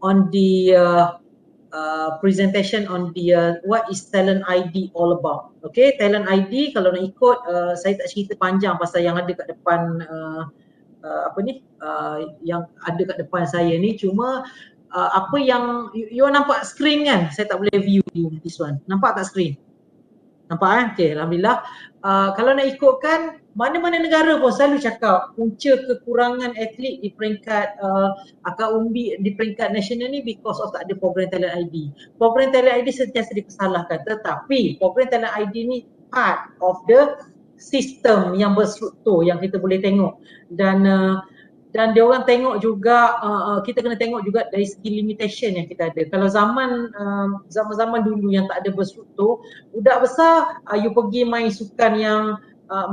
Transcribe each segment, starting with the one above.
on the presentation on the what is talent ID all about. Okay, talent ID kalau nak ikut saya tak cerita panjang pasal yang ada kat depan yang ada kat depan saya ni, cuma apa yang you nampak screen kan, saya tak boleh view this one, nampak tak screen? Nampak okay, Alhamdulillah. Kalau nak ikutkan, mana-mana negara pun selalu cakap punca kekurangan atlet di peringkat akar umbi di peringkat nasional ni because of tak ada program talent ID. Program talent ID sentiasa dipersalahkan, tetapi program talent ID ni part of the sistem yang berstruktur yang kita boleh tengok, dan dia orang tengok juga, kita kena tengok juga dari segi limitation yang kita ada. Kalau zaman-zaman dulu yang tak ada berstruktur, budak besar you pergi main sukan yang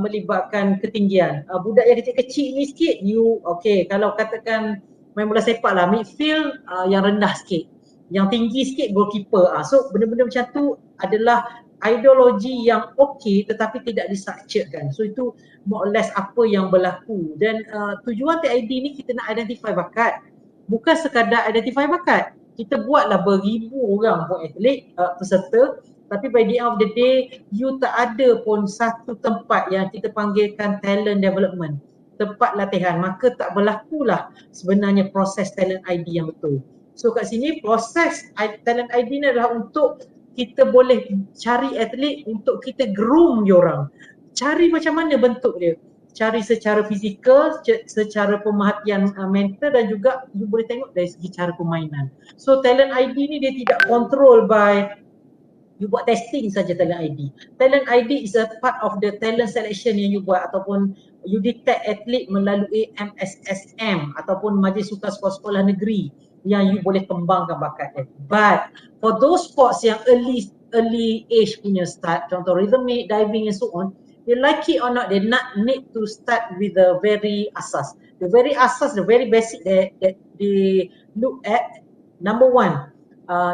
melibatkan ketinggian. Budak yang kecil-kecil ni sikit you kalau katakan main bola sepak lah, midfield yang rendah sikit, yang tinggi sikit goalkeeper. So benda-benda macam tu adalah ideologi yang tetapi tidak distructurekan. So itu more or less apa yang berlaku, dan tujuan TID ni kita nak identify bakat, bukan sekadar identify bakat. Kita buatlah beribu orang pun atlet peserta, tapi by the end of the day you tak ada pun satu tempat yang kita panggilkan talent development, tempat latihan, maka tak berlakulah sebenarnya proses talent ID yang betul. So kat sini proses talent ID ni adalah untuk kita boleh cari atlet, untuk kita groom diorang. Cari macam mana bentuk dia, cari secara fizikal, secara pemerhatian mental, dan juga you boleh tengok dari segi cara permainan. So talent ID ni dia tidak control by you buat testing saja talent ID. Talent ID is a part of the talent selection yang you buat, ataupun you detect atlet melalui MSSM ataupun Majlis Sukan Sekolah-Sekolah Negeri yang you boleh kembangkan bakat dia. But for those sports yang early age punya start, contoh rhythmic, diving and so on, they like it or not, they not need to start with the very asas. The very asas, the very basic that they look at. Number one,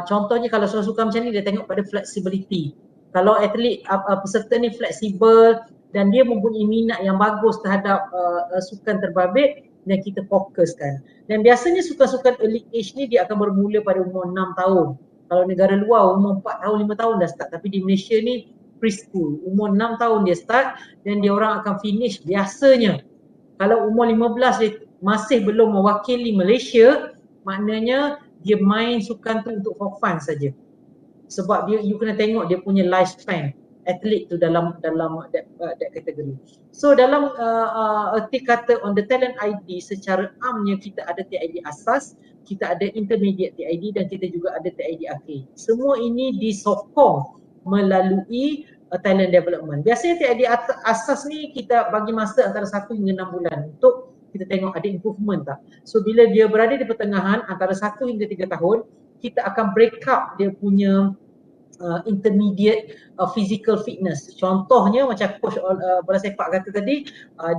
contohnya kalau sukan macam ni dia tengok pada flexibility. Kalau atlet peserta ni fleksibel dan dia mempunyai minat yang bagus terhadap sukan terbabit, dan kita fokuskan. Dan biasanya sukan-sukan early age ni dia akan bermula pada umur 6 tahun. Kalau negara luar umur 4 tahun, 5 tahun dah start, tapi di Malaysia ni preschool, umur 6 tahun dia start, dan dia orang akan finish biasanya. Kalau umur 15 dia masih belum mewakili Malaysia, maknanya dia main sukan tu untuk for fun saja. Sebab you kena tengok dia punya lifespan atlet tu dalam that kategori. So dalam erti kata on the talent ID, secara amnya kita ada TID asas, kita ada intermediate TID, dan kita juga ada TID akhir. Semua ini disokong melalui talent development. Biasanya TID asas ni kita bagi masa antara 1 hingga 6 bulan untuk kita tengok ada improvement tak. So bila dia berada di pertengahan antara 1 hingga 3 tahun, kita akan break up dia punya intermediate physical fitness. Contohnya macam coach bola sepak kata tadi,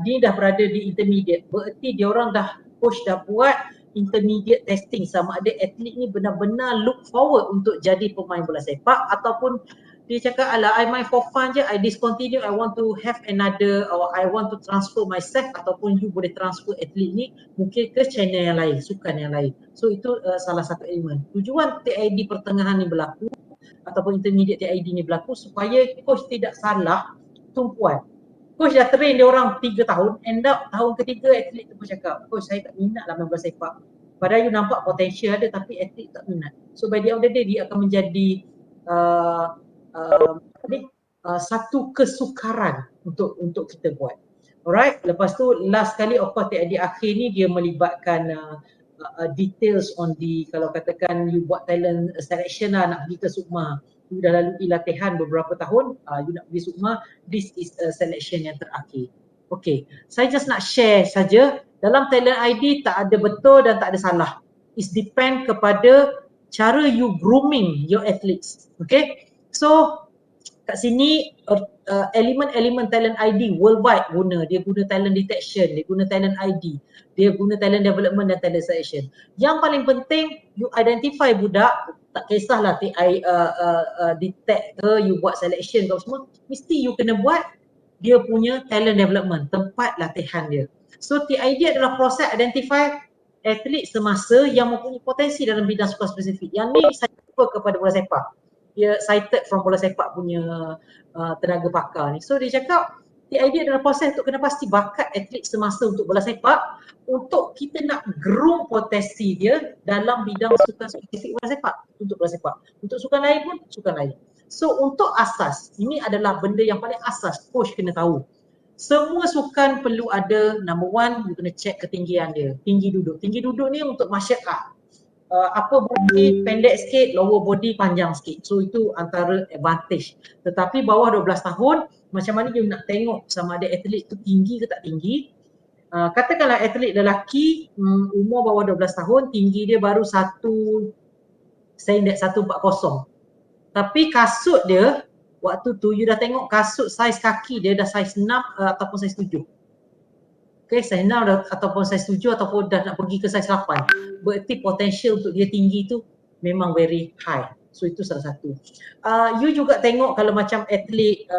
dia dah berada di intermediate, bererti dia orang coach dah buat intermediate testing sama ada atlet ni benar-benar look forward untuk jadi pemain bola sepak, ataupun dia cakap alah I main for fun je, I discontinue, I want to have another, or I want to transfer myself, ataupun you boleh transfer atlet ni mungkin ke channel yang lain, sukan yang lain. So itu salah satu elemen. Tujuan TID pertengahan ni berlaku ataupun intermediate TID ni berlaku supaya coach tidak salah tumpuan. Coach dah train dia orang 3 tahun, end up tahun ketiga atlet tu pun cakap, coach saya tak minat lah main bola sepak. Padahal you nampak potensial ada tapi atlet tak minat. So by the end of the day dia akan menjadi satu kesukaran untuk kita buat. Alright, lepas tu last kali of course TID akhir ni dia melibatkan details on the, kalau katakan you buat talent selection lah, nak pergi ke Sukma, you dah lalui latihan beberapa tahun, you nak pergi Sukma, this is a selection yang terakhir. Okay, saya just nak share saja, dalam talent ID tak ada betul dan tak ada salah. It depend kepada cara you grooming your athletes. Okay, so kat sini elemen-elemen talent ID worldwide dia guna talent detection, dia guna talent ID, dia guna talent development dan talent selection. Yang paling penting you identify budak, tak kisahlah detect ke, you buat selection ke semua, mesti you kena buat dia punya talent development, tempat latihan dia. So TID adalah proses identify atlet semasa yang mempunyai potensi dalam bidang sukan spesifik. Yang ni saya jumpa kepada bola sepak. Dia cited from bola sepak punya tenaga pakar ni. So dia cakap idea adalah proses untuk kena pasti bakat atlet semasa untuk bola sepak untuk kita nak groom potensi dia dalam bidang sukan spesifik bola sepak, untuk bola sepak. Untuk sukan lain pun sukan lain. So untuk asas, ini adalah benda yang paling asas coach kena tahu. Semua sukan perlu ada, number one, you kena check ketinggian dia, tinggi duduk. Tinggi duduk ni untuk martial art. Upper body pendek sikit, lower body panjang sikit. So itu antara advantage. Tetapi bawah 12 tahun, macam mana you nak tengok sama ada atlet tu tinggi ke tak tinggi. Katakanlah atlet lelaki umur bawah 12 tahun, tinggi dia baru 140. Tapi kasut dia, waktu tu you dah tengok kasut saiz kaki dia dah saiz 6 ataupun saiz 7. Okay, saiz 6 ataupun saiz 7 ataupun dah nak pergi ke saiz 8. Berarti potential untuk dia tinggi tu memang very high. So itu salah satu. You juga tengok kalau macam atlet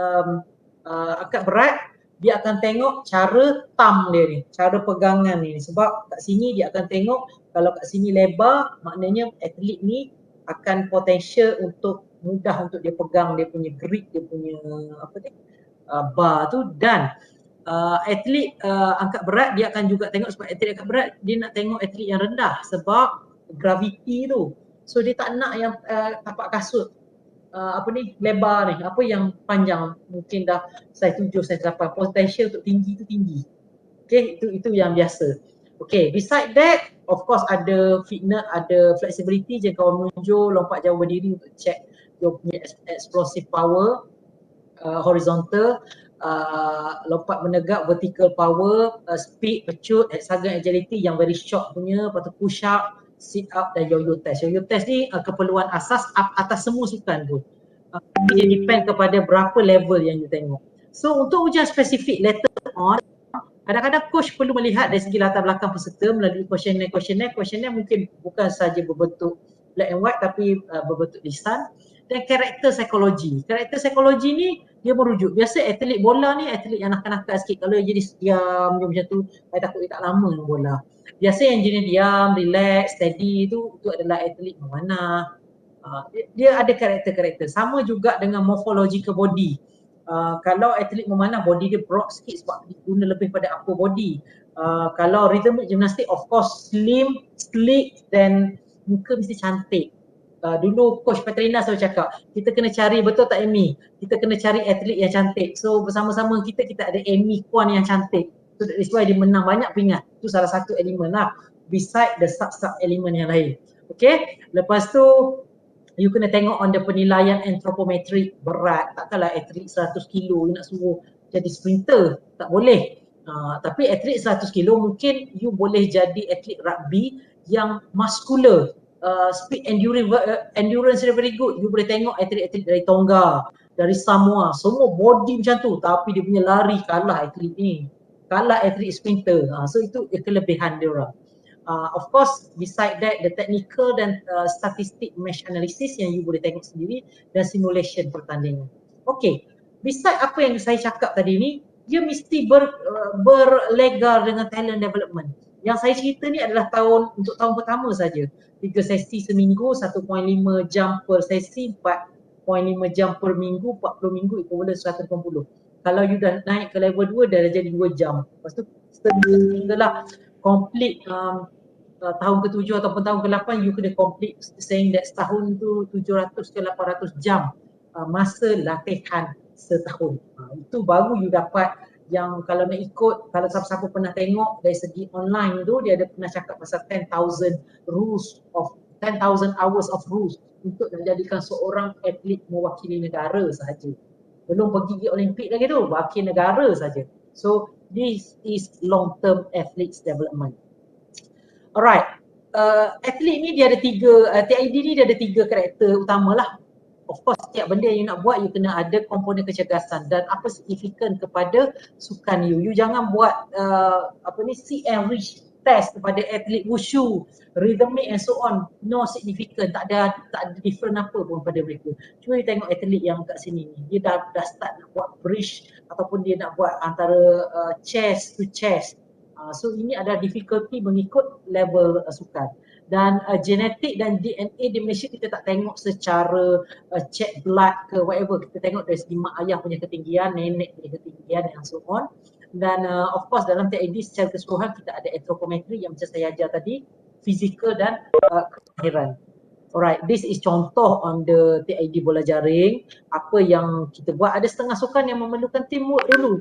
angkat berat, dia akan tengok cara thumb dia ni, cara pegangan ni. Sebab kat sini dia akan tengok kalau kat sini lebar, maknanya atlet ni akan potential untuk mudah untuk dia pegang dia punya grip, dia punya bar tu. Dan atlet angkat berat dia akan juga tengok, sebab atlet angkat berat dia nak tengok atlet yang rendah sebab graviti tu. So dia tak nak yang tapak kasut lebar ni, apa yang panjang mungkin dah saiz 7, saiz 8, potential untuk tinggi tu tinggi. Okay, itu yang biasa. Okay, beside that, of course ada fitness, ada flexibility, jangka menunjuk, lompat jauh berdiri untuk check your punya explosive power, horizontal, lompat menegak, vertical power, speed, pecut, hexagon agility yang very short punya, lepas tu push up, sit up dan yo-yo test. Yo-yo test ni keperluan asas atas semua sukan tu. Dia depend kepada berapa level yang you tengok. So untuk ujian spesifik later on, kadang-kadang coach perlu melihat dari segi latar belakang peserta melalui questionnaire. Questionnaire mungkin bukan saja berbentuk black and white tapi berbentuk lisan. Dan karakter psikologi. Karakter psikologi ni dia merujuk. Biasa atlet bola ni atlet yang nakal-nakal sikit. Kalau dia jadi diam macam tu, saya takut dia tak lama dengan bola. Biasa yang jenis diam, relax, steady tu adalah atlet memanah. Dia ada karakter-karakter. Sama juga dengan morphological body. Kalau atlet memanah, body dia broad sikit sebab dia guna lebih pada upper body. Kalau rhythmic gymnastic, of course slim, sleek dan muka mesti cantik. Dulu coach Petrina selalu cakap, kita kena cari, betul tak Amy? Kita kena cari atlet yang cantik. So bersama-sama kita ada Amy Kwan yang cantik. So that's why dia menang banyak pingat. Itu salah satu elemen lah. Beside the sub elemen yang lain. Okay, lepas tu you kena tengok on the penilaian anthropometric berat. Takkanlah atlet 100 kilo you nak suruh jadi sprinter, tak boleh. Tapi atlet 100 kilo mungkin you boleh jadi atlet rugby yang muscular, speed endurance dia very good. You boleh tengok atlet-atlet dari Tonga, dari Samoa, semua body macam tu tapi dia punya lari kalah atlet ni, kalah atlet sprinter. So itu kelebihan dia orang. Of course beside that the technical dan statistik mesh analysis yang you boleh tengok sendiri dan simulation pertandingan. Okay, beside apa yang saya cakap tadi ni, dia mesti berlegar dengan talent development. Yang saya cerita ni adalah untuk tahun pertama saja. 3 sesi seminggu, 1.5 jam per sesi, 4.5 jam per minggu, 40 minggu equivalent 180. Kalau you dah naik ke level 2 dah jadi 2 jam. Lepas tu sehinggalah complete tahun ke-7 ataupun tahun ke-8 you kena complete, saying that setahun tu 700 ke 800 jam masa latihan setahun. Itu baru you dapat yang kalau nak ikut, kalau siapa-siapa pernah tengok dari segi online tu, dia ada pernah cakap pasal 10,000 hours of rules untuk menjadikan seorang atlet mewakili negara sahaja. Belum pergi Olimpik lagi tu, wakil negara saja. So this is long term athletes development. Alright, atlet ni dia ada TID ni dia ada 3 karakter utama lah. Of course setiap benda yang you nak buat you kena ada komponen kecergasan dan apa signifikan kepada sukan you. You jangan buat see and reach test kepada atlet wushu, rhythmic and so on. No significant, tak ada different apa pun pada mereka. Cuma you tengok atlet yang kat sini ni, dia dah start nak buat bridge ataupun dia nak buat antara chest to chest. So ini adalah difficulty mengikut level sukan. Dan genetik dan DNA di Malaysia kita tak tengok secara check blood ke whatever. Kita tengok dari segi mak ayah punya ketinggian, nenek punya ketinggian and so on. Dan of course dalam TID secara keseluruhan kita ada anthropometry yang macam saya ajar tadi, fizikal dan kelahiran. Alright, this is contoh on the TID bola jaring. Apa yang kita buat, ada setengah sukan yang memerlukan teamwork dulu.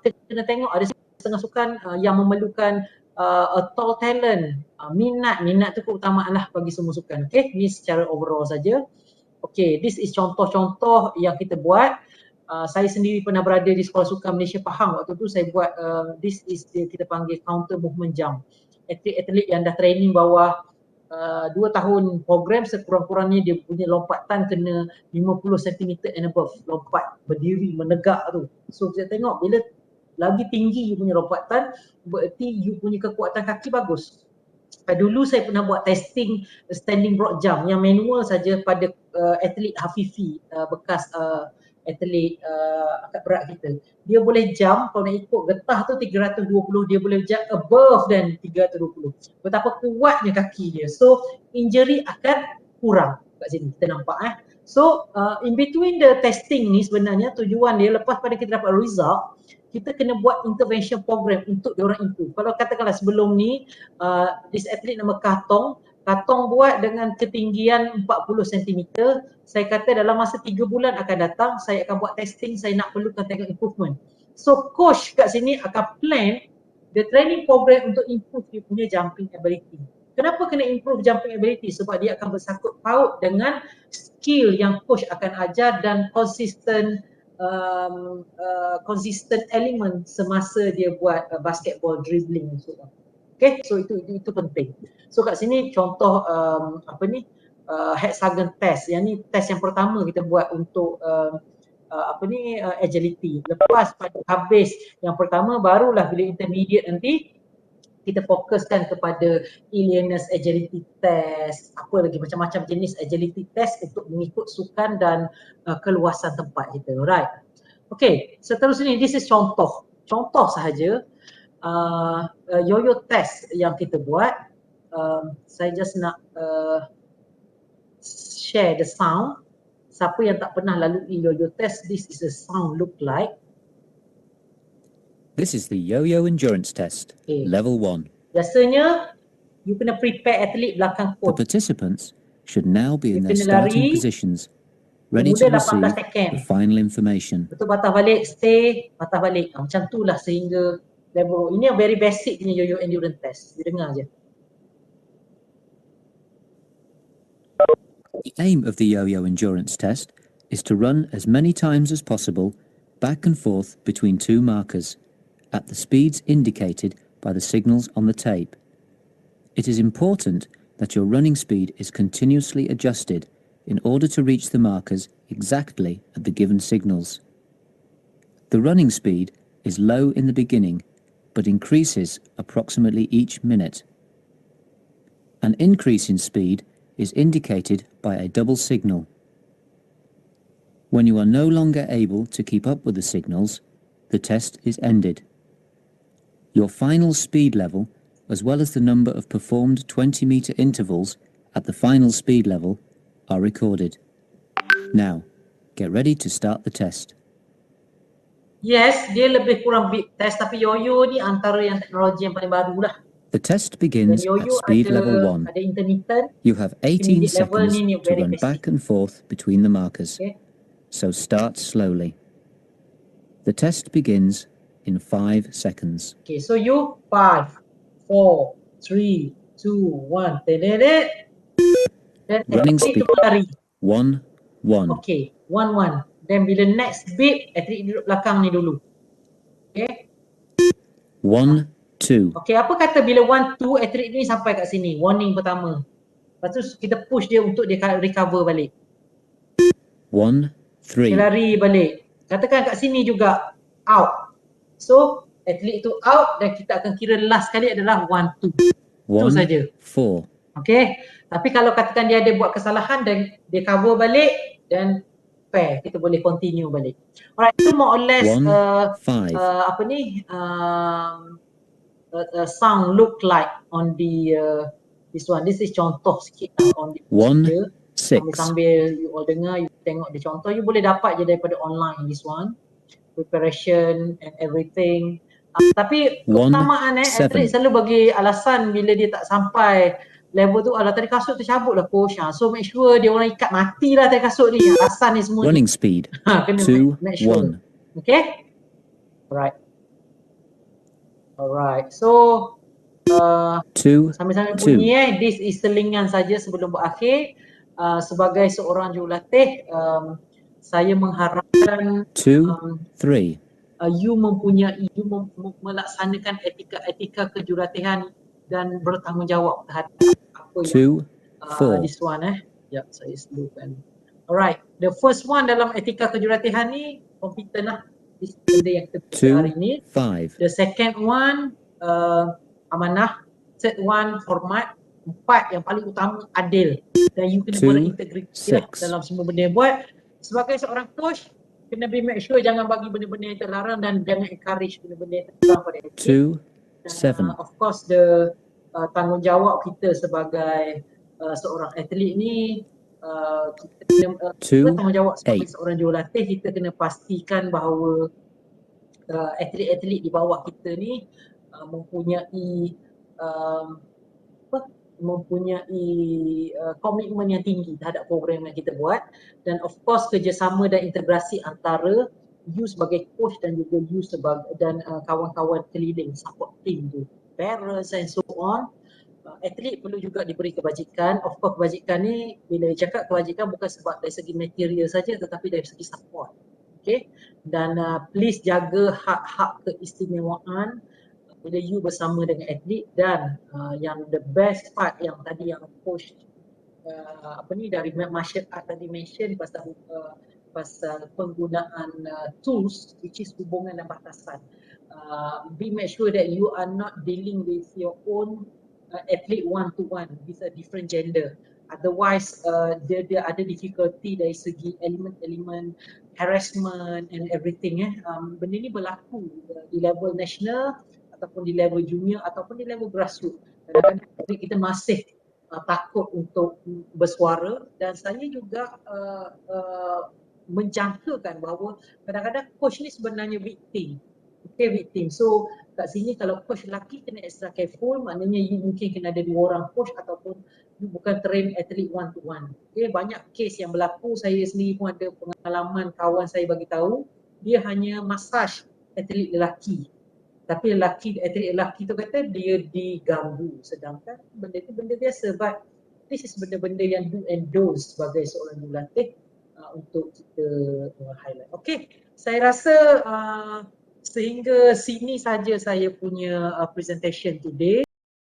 Kita kena tengok ada setengah sukan yang memerlukan tall talent, minat tu keutamaan lah bagi semua sukan. Okay, ni secara overall saja. Okay, this is contoh-contoh yang kita buat. Saya sendiri pernah berada di sekolah sukan Malaysia Pahang. Waktu tu saya buat this is kita panggil counter movement jump. Atlet-atlet yang dah training bawah 2 tahun program, sekurang-kurangnya dia punya lompatan kena 50 cm and above. Lompat berdiri menegak tu. So kita tengok bila lagi tinggi you punya lompatan, berarti you punya kekuatan kaki bagus. Dulu saya pernah buat testing standing broad jump yang manual saja pada atlet Hafifi, bekas atlet angkat berat kita. Dia boleh jump, kalau nak ikut getah tu 320, dia boleh jump above dan 320. Betapa kuatnya kaki dia. So injury akan kurang kat sini kita nampak. So in between the testing ni sebenarnya tujuan dia lepas pada kita dapat result, kita kena buat intervention program untuk diorang improve. Kalau katakanlah sebelum ni this athlete nama Katong buat dengan ketinggian 40 cm, saya kata dalam masa 3 bulan akan datang saya akan buat testing, saya nak perlukan tengok improvement. So coach kat sini akan plan the training program untuk improve dia punya jumping ability. Kenapa kena improve jumping ability? Sebab dia akan bersangkut paut dengan skill yang coach akan ajar dan consistent element semasa dia buat basketball dribbling so. Okay, so itu penting. So kat sini contoh hexagon test. Yang ni test yang pertama kita buat untuk agility. Lepas pada habis yang pertama, barulah bila intermediate nanti kita fokuskan kepada Illinois agility test, apa lagi macam-macam jenis agility test untuk mengikut sukan dan keluasan tempat kita. Alright. Okay, seterusnya this is contoh sahaja yo-yo test yang kita buat. Saya just nak share the sound. Siapa yang tak pernah lalui yo-yo test, this is the sound look like. This is the yo-yo endurance test, level 1. Biasanya, you kena prepare atlet belakang The coach. participants should now be in their starting positions, ready to receive the final information. Betul, patah balik, stay, patah balik. Macam tu lah sehingga level. Ini yang very basic punya yo-yo endurance test. You dengar je. The aim of the yo-yo endurance test is to run as many times as possible back and forth between two markers at the speeds indicated by the signals on the tape. It is important that your running speed is continuously adjusted in order to reach the markers exactly at the given signals. The running speed is low in the beginning, but increases approximately each minute. An increase in speed is indicated by a double signal. When you are no longer able to keep up with the signals, the test is ended. Your final speed level, as well as the number of performed 20-meter intervals at the final speed level, are recorded. Now, get ready to start the test. Yes, dia lebih kurang big test, tapi yo-yo ni antara yang teknologi yang paling baru lah. The test begins at speed level 1. You have 18 seconds to run back and forth between the markers. So start slowly. The test begins in 5 seconds. Okay, so you 5, 4, 3, 2, 1. Running speed 1, 1. Okay, 1, 1. Then bila next beat, atlet duduk belakang ni dulu. Okay. 1, 2. Okay, apa kata bila 1, 2 atlet ni sampai kat sini, warning pertama. Lepas tu kita push dia untuk dia recover balik. 1, 3. Dia lari balik. Katakan kat sini juga, out. So, atlet tu out dan kita akan kira last kali adalah 1, 2. 1, saja. 4. Okay, tapi kalau katakan dia ada buat kesalahan dan dia cover balik dan fair, kita boleh continue balik. Alright, itu more or less 1, 5. sound look like on the this one. This is contoh sikit on the 1, procedure. 6. Sambil you all dengar, you tengok the contoh, you boleh dapat je daripada online this one. Preparation and everything. Tapi 1, keutamaan atlet 7. selalu bagi alasan bila dia tak sampai level tu, alah tadi kasut tercabut lah coach. So make sure dia orang ikat mati lah tadi kasut ni. Alasan ni semua Running ni. speed, Kena 2, make sure. 1. Okay? Alright. So 2, sambil-sambil 2. bunyi this is selingan saja sebelum berakhir. Sebagai seorang jurulatih, saya mengharapkan 2, 3. you melaksanakan etika kejuratihan dan bertanggungjawab terhadap apa 2, 4. this one Sekejap, saya slowkan. Alright, the first one dalam etika kejuratihan ni kompeten lah. This benda yang kita hari ni. 2, 5. The second one amanah. Third one hormat. 4 yang paling utama adil. Dan you kena berintegriti lah dalam semua benda yang buat. Sebagai seorang coach, kena be make sure jangan bagi benda-benda yang terlarang dan jangan encourage benda-benda yang terlarang pada atlet. 2, 7. Of course the tanggungjawab kita sebagai seorang atlet ni, kita kena tanggungjawab sebagai seorang jurulatih, kita kena pastikan bahawa atlet-atlet di bawah kita ni mempunyai komitmen yang tinggi terhadap program yang kita buat, dan of course kerjasama dan integrasi antara you sebagai coach dan juga you sebagai kawan-kawan keliling support team tu, parents and so on. Atlet perlu juga diberi kebajikan. Of course kebajikan ni, bila cakap kebajikan bukan sebab dari segi material saja tetapi dari segi support. Okay, dan please jaga hak-hak keistimewaan bila you bersama dengan atlet. Dan yang the best part yang tadi yang coach dari martial art tadi mention pasal penggunaan tools, which is hubungan dan batasan. Be make sure that you are not dealing with your own athlete one to one with a different gender. Otherwise dia ada difficulty dari segi elemen-elemen harassment and everything. Benda ni berlaku di level national ataupun di level junior ataupun di level grassroots. Kadang-kadang kita masih takut untuk bersuara, dan saya juga menjangkakan bahawa kadang-kadang coach ni sebenarnya victim. Okay, victim. So kat sini kalau coach lelaki kena extra careful, maknanya you mungkin kena ada 2 orang coach ataupun you bukan train athlete one to one. Okay, banyak case yang berlaku, saya sendiri pun ada pengalaman kawan saya bagi tahu, dia hanya massage athlete lelaki. Tapi atlet lelaki tu kata dia diganggu, sedangkan benda tu benda biasa. But this is benda-benda yang do and don'ts sebagai seorang jurulatih untuk kita highlight. Okay, saya rasa sehingga sini saja saya punya presentation today.